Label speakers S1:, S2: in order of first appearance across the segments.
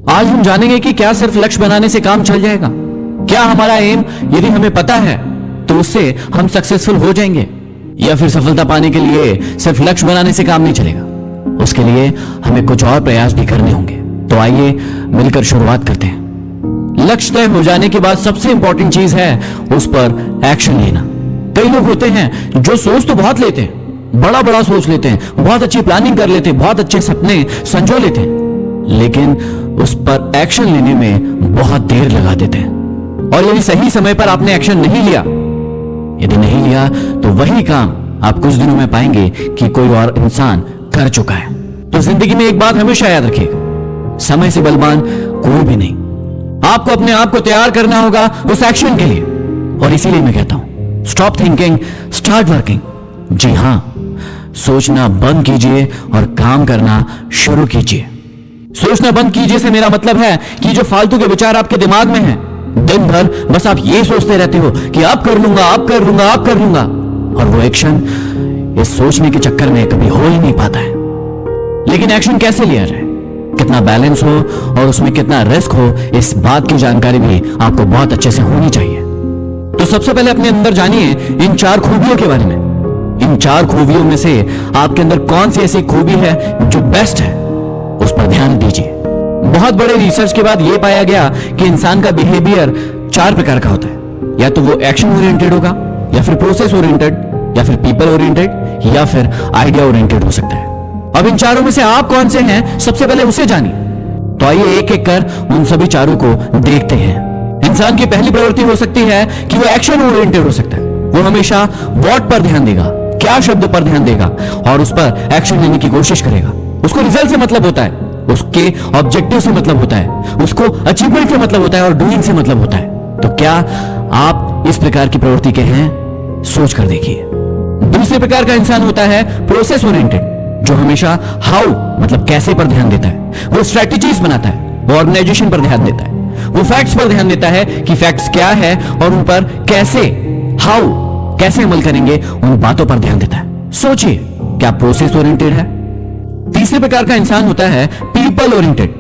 S1: आज हम जानेंगे कि क्या सिर्फ लक्ष्य बनाने से काम चल जाएगा। क्या हमारा एम यदि हमें पता है तो उससे हम सक्सेसफुल हो जाएंगे, या फिर सफलता पाने के लिए सिर्फ लक्ष्य बनाने से काम नहीं चलेगा। उसके लिए हमें कुछ और प्रयास भी करने होंगे। तो आइए मिलकर शुरुआत करते हैं। लक्ष्य तय हो जाने के बाद सबसे इंपॉर्टेंट चीज है उस पर एक्शन लेना। कई लोग होते हैं जो सोच तो बहुत लेते हैं, बड़ा बड़ा सोच लेते हैं, बहुत अच्छी प्लानिंग कर लेते हैं, बहुत अच्छे सपने संजो लेते हैं, लेकिन उस पर एक्शन लेने में बहुत देर लगा देते हैं। और यदि सही समय पर आपने एक्शन नहीं लिया, यदि नहीं लिया तो वही काम आप कुछ दिनों में पाएंगे कि कोई और इंसान कर चुका है। तो जिंदगी में एक बात हमेशा याद रखिएगा, समय से बलवान कोई भी नहीं। आपको अपने आप को तैयार करना होगा उस एक्शन के लिए। और इसीलिए मैं कहता हूं, स्टॉप थिंकिंग, स्टार्ट वर्किंग। जी हां, सोचना बंद कीजिए और काम करना शुरू कीजिए। सोचना बंद कीजिए से मेरा मतलब है कि जो फालतू के विचार आपके दिमाग में हैं, दिन भर बस आप ये सोचते रहते हो कि आप कर लूंगा, आप कर लूंगा, आप कर लूंगा, और वो एक्शन इस सोचने के चक्कर में कभी हो ही नहीं पाता है। लेकिन एक्शन कैसे लिया जाए, कितना बैलेंस हो और उसमें कितना रिस्क हो, इस बात की जानकारी भी आपको बहुत अच्छे से होनी चाहिए। तो सबसे पहले अपने अंदर जानिए इन 4 खूबियों के बारे में। इन 4 खूबियों में से आपके अंदर कौन सी ऐसी खूबी है जो बेस्ट है, उस पर ध्यान दीजिए। बहुत बड़े रिसर्च के बाद यह पाया गया कि इंसान का बिहेवियर 4 प्रकार का होता है। या तो वो एक्शन ओरिएंटेड होगा, या फिर प्रोसेस ओरिएंटेड, या फिर पीपल ओरिएंटेड, या फिर आइडिया ओरिएंटेड हो सकता है। अब इन चारों में से आप कौन से हैं, सबसे पहले उसे जानिए। तो आइए एक एक कर उन सभी चारों को देखते हैं। इंसान की पहली प्रवृत्ति हो सकती है कि वो एक्शन ओरिएंटेड हो सकता है। वो हमेशा व्हाट पर ध्यान देगा, क्या शब्द पर ध्यान देगा, और उस पर एक्शन लेने की कोशिश करेगा। उसको रिजल्ट से मतलब होता है, उसके ऑब्जेक्टिव से मतलब होता है, उसको अचीवमेंट से मतलब होता है, और डूइंग से मतलब होता है। तो क्या आप इस प्रकार की प्रवृत्ति के हैं? सोच कर देखिए। दूसरे प्रकार का इंसान होता है प्रोसेस ओरिएंटेड, जो हमेशा हाउ मतलब कैसे पर ध्यान देता है। वो स्ट्रेटजीज बनाता है, वो ऑर्गेनाइजेशन पर ध्यान देता है, वो फैक्ट्स पर ध्यान देता है कि फैक्ट्स क्या है और उन पर कैसे, हाउ कैसे अमल करेंगे, उन बातों पर ध्यान देता है। सोचिए, क्या प्रोसेस ओरिएंटेड है? तीसरे प्रकार का इंसान होता है पीपल ओरिएंटेड।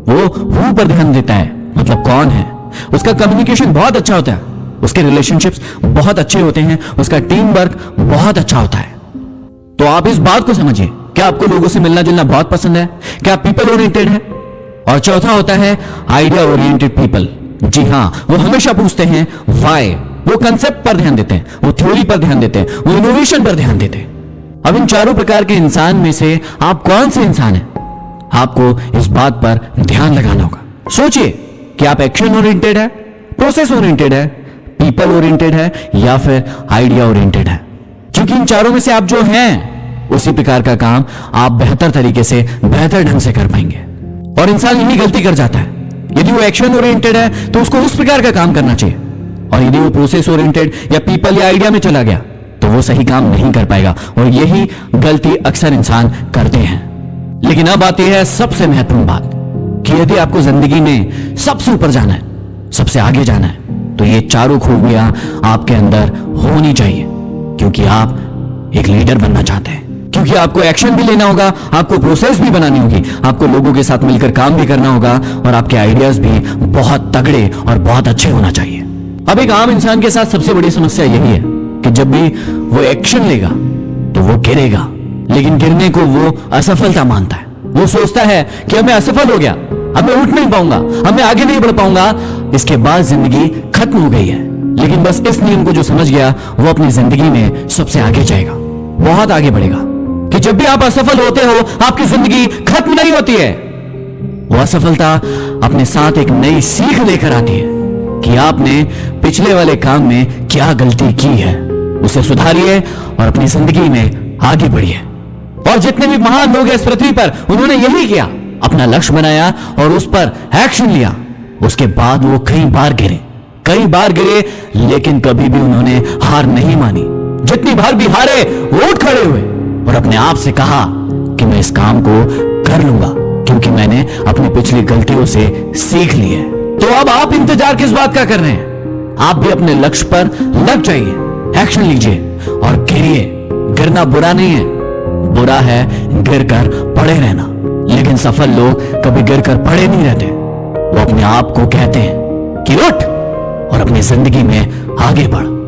S1: वो हु पर ध्यान देता है, मतलब कौन है। उसका कम्युनिकेशन बहुत अच्छा होता है, उसके रिलेशनशिप्स बहुत अच्छे होते हैं, उसका टीम वर्क बहुत अच्छा होता है। तो आप इस बात को समझिए, क्या आपको लोगों से मिलना जुलना बहुत पसंद है? क्या पीपल ओरिएंटेड है? और चौथा होता है आइडिया ओरिएंटेड पीपल। जी हां, वो हमेशा पूछते हैं व्हाई। वो कंसेप्ट पर ध्यान देते हैं, वो थ्योरी पर ध्यान देते हैं, वो इनोवेशन पर ध्यान देते हैं। अब इन चारों प्रकार के इंसान में से आप कौन से इंसान हैं, आपको इस बात पर ध्यान लगाना होगा। सोचिए कि आप एक्शन ओरिएंटेड है, प्रोसेस ओरिएंटेड है, पीपल ओरिएंटेड है, या फिर आइडिया ओरिएंटेड है। क्योंकि इन चारों में से आप जो हैं, उसी प्रकार का काम आप बेहतर तरीके से, बेहतर ढंग से कर पाएंगे। और इंसान यही गलती कर जाता है। यदि वो एक्शन ओरिएंटेड है तो उसको उस प्रकार का काम करना चाहिए, और यदि वो प्रोसेस ओरिएंटेड या पीपल या आइडिया में चला गया तो वो सही काम नहीं कर पाएगा। और यही गलती अक्सर इंसान करते हैं। लेकिन अब आती है सबसे महत्वपूर्ण बात कि यदि आपको जिंदगी में सबसे ऊपर जाना है, सबसे आगे जाना है, तो ये चारों खूबियां आपके अंदर होनी चाहिए। क्योंकि आप एक लीडर बनना चाहते हैं, क्योंकि आपको एक्शन भी लेना होगा, आपको प्रोसेस भी बनानी होगी, आपको लोगों के साथ मिलकर काम भी करना होगा, और आपके आइडियाज भी बहुत तगड़े और बहुत अच्छे होना चाहिए। अब एक आम इंसान के साथ सबसे बड़ी समस्या यही है कि जब भी वो एक्शन लेगा तो वो गिरेगा, लेकिन गिरने को वो असफलता मानता है। वो सोचता है कि अब मैं असफल हो गया, अब मैं उठ नहीं पाऊंगा, अब मैं आगे नहीं बढ़ पाऊंगा, इसके बाद जिंदगी खत्म हो गई है। लेकिन बस इस नियम को जो समझ गया, वो अपनी जिंदगी में सबसे आगे जाएगा, बहुत आगे बढ़ेगा। कि जब भी आप असफल होते हो, आपकी जिंदगी खत्म नहीं होती है। वो असफलता अपने साथ एक नई सीख लेकर आती है कि आपने पिछले वाले काम में क्या गलती की है, उसे सुधारिए और अपनी जिंदगी में आगे बढ़िए। और जितने भी महान लोग हैं इस पृथ्वी पर, उन्होंने यही किया, अपना लक्ष्य बनाया और उस पर एक्शन लिया। उसके बाद वो कई बार गिरे, लेकिन कभी भी उन्होंने हार नहीं मानी। जितनी बार भी हारे, वो उठ खड़े हुए और अपने आप से कहा कि मैं इस काम को कर लूंगा, क्योंकि मैंने अपनी पिछली गलतियों से सीख ली है। तो अब आप इंतजार किस बात का कर रहे हैं? आप भी अपने लक्ष्य पर लग जाइए, एक्शन लीजिए और गिरिए। गिरना बुरा नहीं है, बुरा है गिरकर पड़े रहना। लेकिन सफल लोग कभी गिर कर पड़े नहीं रहते। वो अपने आप को कहते हैं कि उठ और अपनी जिंदगी में आगे बढ़।